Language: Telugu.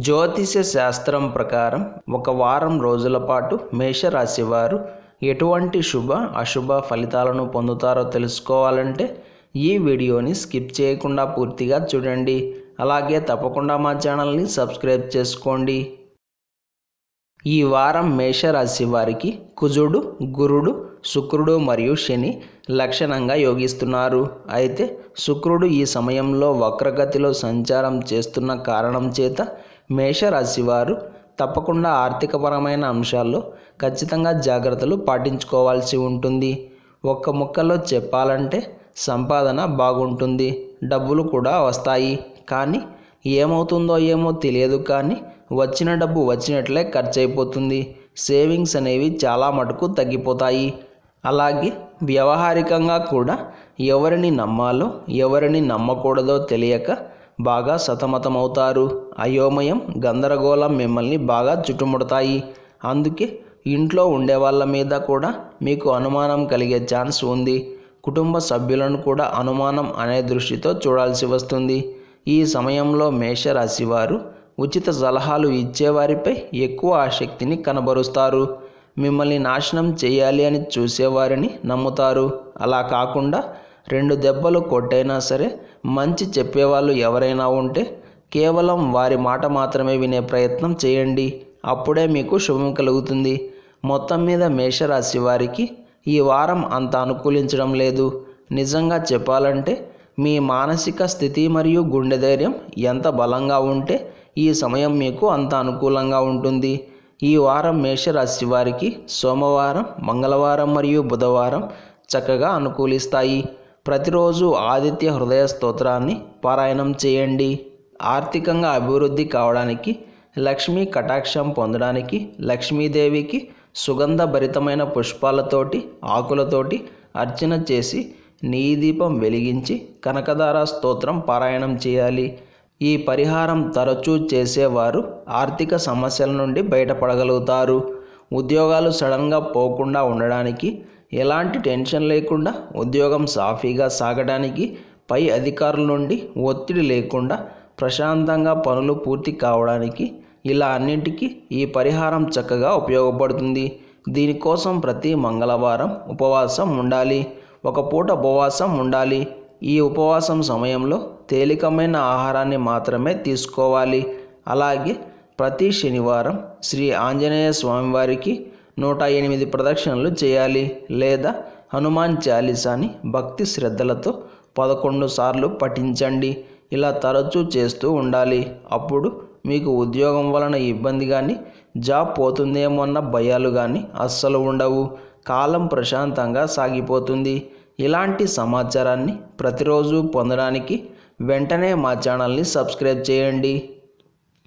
జ్యోతిష శాస్త్రం ప్రకారం ఒక వారం రోజుల పాటు మేషరాశి వారు ఎటువంటి శుభ అశుభ ఫలితాలను పొందుతారో తెలుసుకోవాలంటే ఈ వీడియోని స్కిప్ చేయకుండా పూర్తిగా చూడండి. అలాగే తప్పకుండా మా ఛానల్ని సబ్స్క్రైబ్ చేసుకోండి. ఈ వారం మేషరాశి వారికి కుజుడు, గురుడు, శుక్రుడు మరియు శని లక్షణంగా యోగిస్తున్నారు. అయితే శుక్రుడు ఈ సమయంలో వక్రగతిలో సంచారం చేస్తున్న కారణం చేత మేషరాశి వారు తప్పకుండా ఆర్థికపరమైన అంశాల్లో ఖచ్చితంగా జాగ్రత్తలు పాటించుకోవాల్సి ఉంటుంది. ఒక్క ముక్కలో చెప్పాలంటే సంపాదన బాగుంటుంది, డబ్బులు కూడా వస్తాయి. కానీ ఏమవుతుందో ఏమో తెలియదు, కానీ వచ్చిన డబ్బు వచ్చినట్లే ఖర్చు అయిపోతుంది. సేవింగ్స్ అనేవి చాలా మటుకు తగ్గిపోతాయి. అలాగే వ్యవహారికంగా కూడా ఎవరిని నమ్మాలో ఎవరిని నమ్మకూడదో తెలియక బాగా సతమతమవుతారు. అయోమయం, గందరగోళం మిమ్మల్ని బాగా చుట్టుముడతాయి. అందుకే ఇంట్లో ఉండే వాళ్ళ మీద కూడా మీకు అనుమానం కలిగే ఛాన్స్ ఉంది. కుటుంబ సభ్యులను కూడా అనుమానం అనే దృష్టితో చూడాల్సి వస్తుంది. ఈ సమయంలో మేషరాశి వారు ఉచిత సలహాలు ఇచ్చేవారిపై ఎక్కువ ఆసక్తిని కనబరుస్తారు. మిమ్మల్ని నాశనం చేయాలి అని చూసేవారిని నమ్ముతారు. అలా కాకుండా 2 దెబ్బలు కొట్టైనా సరే మంచి చెప్పేవాళ్ళు ఎవరైనా ఉంటే కేవలం వారి మాట మాత్రమే వినే ప్రయత్నం చేయండి. అప్పుడే మీకు శుభం కలుగుతుంది. మొత్తం మీద మేషరాశి వారికి ఈ వారం అంత అనుకూలించడం లేదు. నిజంగా చెప్పాలంటే మీ మానసిక స్థితి మరియు గుండె ధైర్యం ఎంత బలంగా ఉంటే ఈ సమయం మీకు అంత అనుకూలంగా ఉంటుంది. ఈ వారం మేషరాశి వారికి సోమవారం, మంగళవారం మరియు బుధవారం చక్కగా అనుకూలిస్తాయి. ప్రతిరోజు ఆదిత్య హృదయ స్తోత్రాన్ని పారాయణం చేయండి. ఆర్థికంగా అభివృద్ధి కావడానికి, లక్ష్మీ కటాక్షం పొందడానికి లక్ష్మీదేవికి సుగంధభరితమైన పుష్పాలతోటి, ఆకులతోటి అర్చన చేసి నెయ్యి దీపం వెలిగించి కనకదార స్తోత్రం పారాయణం చేయాలి. ఈ పరిహారం తరచూ చేసేవారు ఆర్థిక సమస్యల నుండి బయటపడగలుగుతారు. ఉద్యోగాలు సడన్గా పోకుండా ఉండడానికి, ఎలాంటి టెన్షన్ లేకుండా ఉద్యోగం సాఫీగా సాగడానికి, పై అధికారుల నుండి ఒత్తిడి లేకుండా ప్రశాంతంగా పనులు పూర్తి కావడానికి, ఇలా అన్నింటికీ ఈ పరిహారం చక్కగా ఉపయోగపడుతుంది. దీనికోసం ప్రతి మంగళవారం ఉపవాసం ఉండాలి. ఒక పూట ఉపవాసం ఉండాలి. ఈ ఉపవాసం సమయంలో తేలికమైన ఆహారాన్ని మాత్రమే తీసుకోవాలి. అలాగే ప్రతి శనివారం శ్రీ ఆంజనేయ స్వామివారికి 108 ప్రదక్షిణలు చేయాలి. లేదా హనుమాన్ చాలీసాని భక్తి శ్రద్ధలతో 11 సార్లు పఠించండి. ఇలా తరచూ చేస్తూ ఉండాలి. అప్పుడు మీకు ఉద్యోగం వలన ఇబ్బంది కానీ, జాబ్ పోతుందేమో అన్న భయాలు కానీ అస్సలు ఉండవు. కాలం ప్రశాంతంగా సాగిపోతుంది. ఇలాంటి సమాచారాన్ని ప్రతిరోజు పొందడానికి వెంటనే మా ఛానల్ని సబ్స్క్రైబ్ చేయండి.